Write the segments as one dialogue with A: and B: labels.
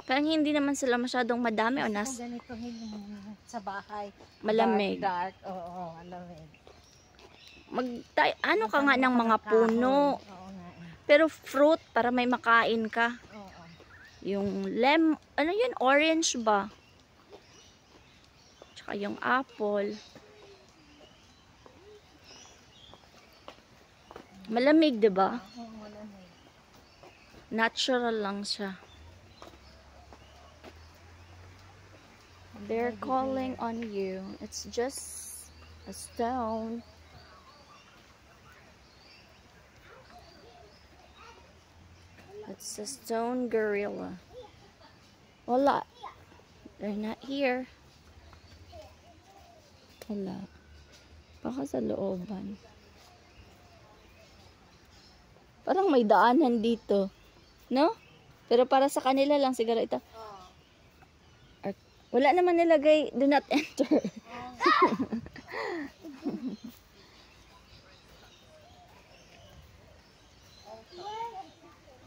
A: Parang hindi naman sila masyadong madami o nas.
B: Ganito sa bahay.
A: Malamig.
B: Dark. Oo, malamig.
A: Ano ka nga ng mga puno.
B: Oo nga.
A: Pero fruit para may makain ka.
B: Oo.
A: Yung ano yun? Orange ba? Tsaka yung apple. Malamig, 'di ba?
B: Oo, malamig.
A: Natural lang siya. They're calling on you. It's just a stone. It's a stone gorilla. Wala. They're not here. Wala. Baka sa looban. Parang may daanan dito. No? Pero para sa kanila lang siguro ito. Wala naman nilagay, do not enter.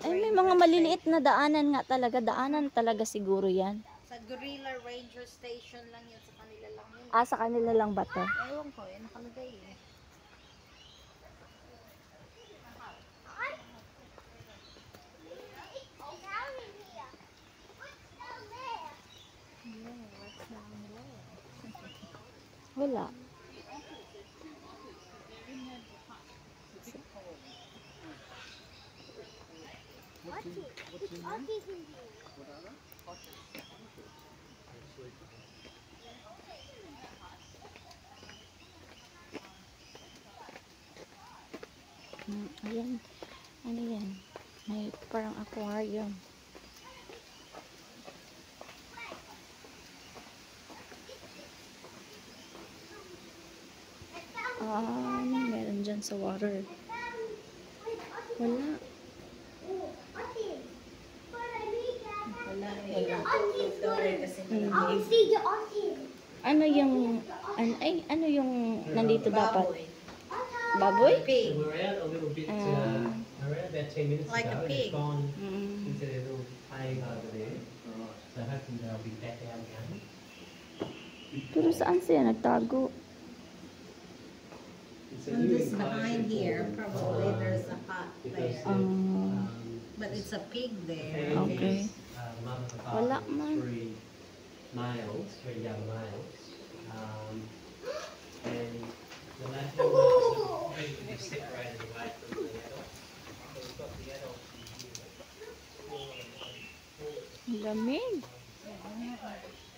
A: Ay, may mga maliliit na daanan nga talaga. Daanan talaga siguro yan.
B: Sa Gorilla Ranger Station lang yun. Sa kanila lang yun.
A: Ah, sa kanila lang ba to?
B: Ewan ko, nakalagay eh.
A: Wala. Ayan. Ano yan? May parang aquarium. Meron dyan sa water. Wala. Ano yung ano yung nandito dapat? Baboy?
B: Pig.
C: We're out a little bit, around about 10 minutes
B: Like
C: ago.
B: a pig.
C: They've gone into their little cave over there. So hopefully they'll be back out again.
A: Pero saan siya nagtago?
C: It's a
B: And
C: new
B: this behind
C: enclosure
B: here,
C: for them.
B: probably there's a hut
C: Because
B: there. But it's a pig there.
A: Okay.
C: The mother and the
A: Wala
C: father,
A: man.
C: three young males. And the last one is separated away from the adult. So we've got the adult here.
A: Lamig.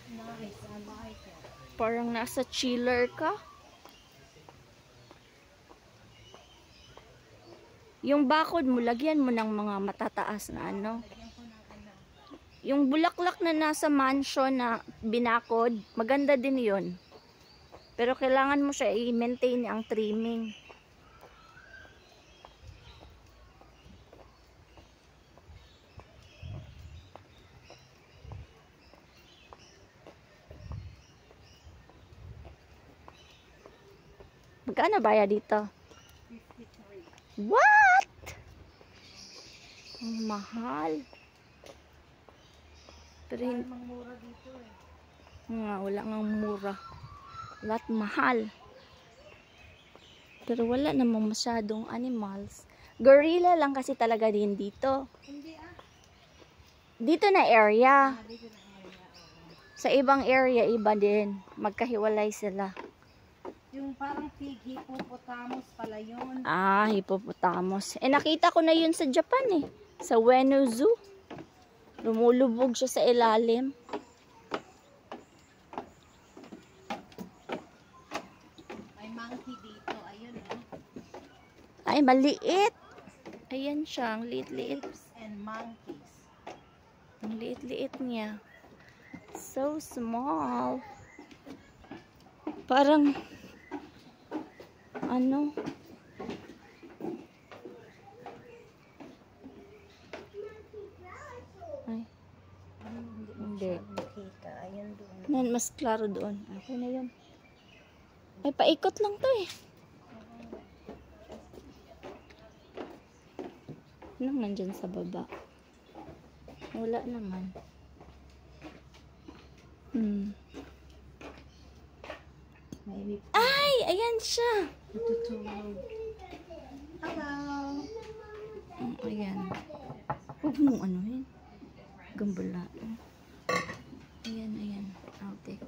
B: Nice, I like it.
A: Parang nasa chiller ka. Yung bakod mo, lagyan mo ng mga matataas na ano. Yung bulaklak na nasa mansion na binakod, maganda din yun. Pero kailangan mo siya i-maintain ang trimming. Magkano bayad dito?
B: 53.
A: What? Ang mahal. Pero
B: Mang mura dito eh.
A: wala nga mura. Lahat mahal. Pero wala namang masyadong animals. Gorilla lang kasi talaga din dito.
B: Hindi
A: Dito na area.
B: Dito na area.
A: Sa ibang area, iba din. Magkahiwalay sila.
B: Yung parang pig, hippopotamus pala yun.
A: Ah, hippopotamus. Nakita ko na yun sa Japan eh. Sa Ueno Zoo. Lumulubog siya sa ilalim.
B: May monkey dito. Ayun
A: Ay, maliit. Ayan siya, ang liit-liit.
B: Apes and monkeys.
A: Ang liit-liit niya. So small. Parang ano? Ay. Hindi.
B: Nakita. Ayun doon.
A: Nan, mas klaro doon. Okay na yun. Ay, paikot lang to eh. Anong nandyan sa baba? Wala naman. Hmm.
B: Maybe
A: Ay! Ayan siya!
B: matutulog. Hello.
A: Ayan. Huwag mong anuhin. Gambala. Ayan, ayan. I'll take.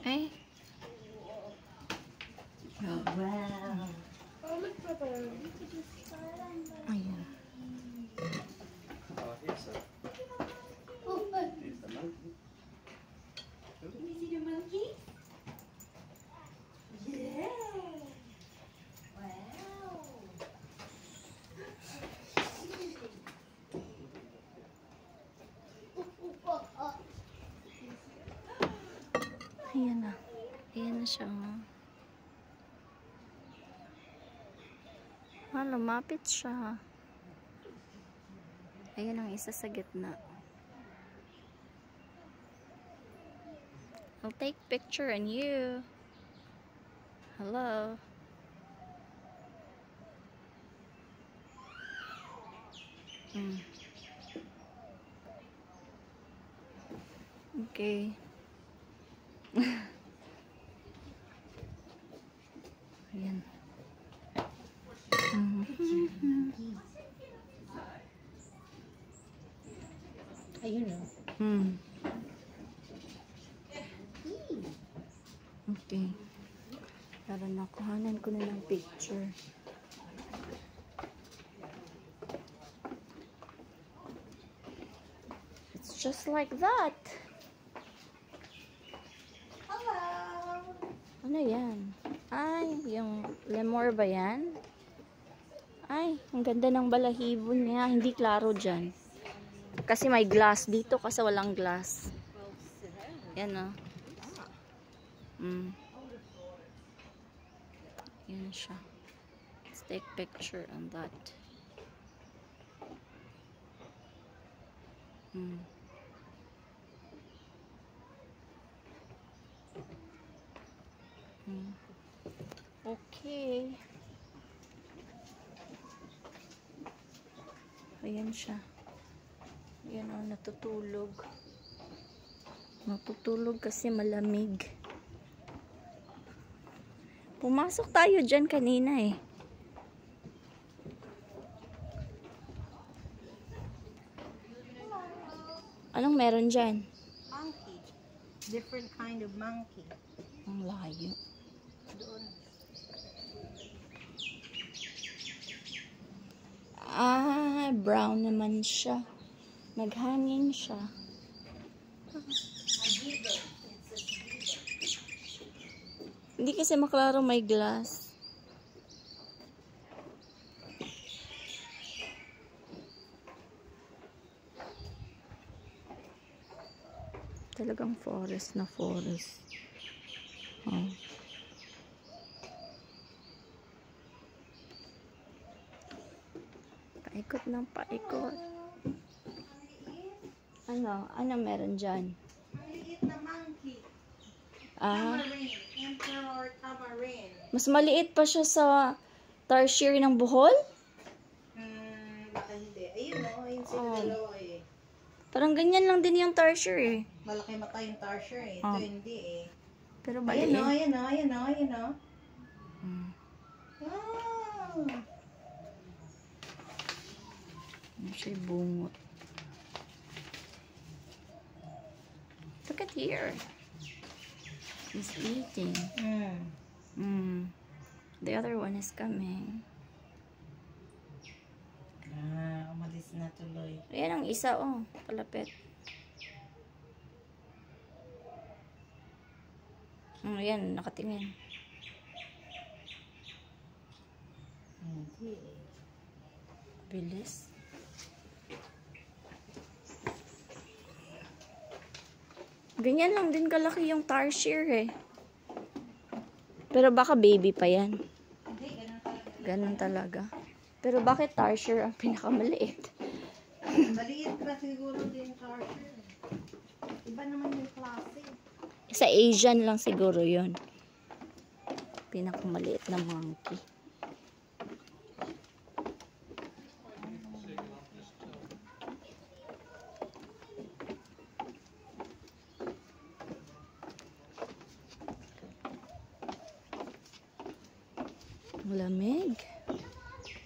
A: Ay.
B: Oh, wow.
A: Ayan.
D: Oh, here's the monkey.
A: Ayan na. Ayan na siya. Lumapit siya. Ayan ang isa sa gitna. I'll take picture on you. Hello. Okay. Ayan.
B: Ayun o.
A: Okay. Para nakuhanan ko na ng picture. It's just like that.
B: Hello.
A: Ano yan? Ay, yung lemur ba yan? Ay, ang ganda ng balahibo niya. Hindi klaro dyan. Kasi may glass dito kasi walang glass. Yan o. Yan siya. Let's take picture on that. Okay. Ayan siya. Ayan o, natutulog. Natutulog kasi malamig. Pumasok tayo dyan kanina eh. Anong meron dyan?
B: Monkey. Different kind of monkey.
A: Ang layo.
B: Doon.
A: Ah, brown naman siya. Naghangin siya. Hindi kasi maklaro may glass. Talagang forest na forest. Oh. Paikot ng paikot. Ano meron dyan?
B: Maliit na monkey.
A: Ah,
B: Tamarin. Emperor Tamarin.
A: mas maliit pa siya sa tarsier ng Bohol?
B: Baka hindi. Ayun o. Ayun sila dalawa eh.
A: Parang ganyan lang din yung tarsier eh.
B: Malaki mata yung tarsier eh. Ito hindi eh.
A: Pero
B: Ayan
A: maliit.
B: o. Ayan o. Ayan o. Ayan o. Wow.
A: Ano siya bungot. Look at here. He's eating. The other one is coming.
B: Umalis na tuloy.
A: Ayan ang isa, oh. Palapit. Ayan, nakatingin.
B: Hindi eh.
A: Bilis. Ganyan lang din kalaki yung tarsier eh. Pero baka baby pa yan.
B: Hindi, ganun talaga.
A: Ganun talaga. Pero bakit tarsier ang pinakamaliit?
B: Maliit pa siguro din charger. Iba naman yung klase.
A: Sa Asian lang siguro yon. Pinakamaliit na monkey. Lamig.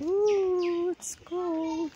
A: Ooh, it's cold.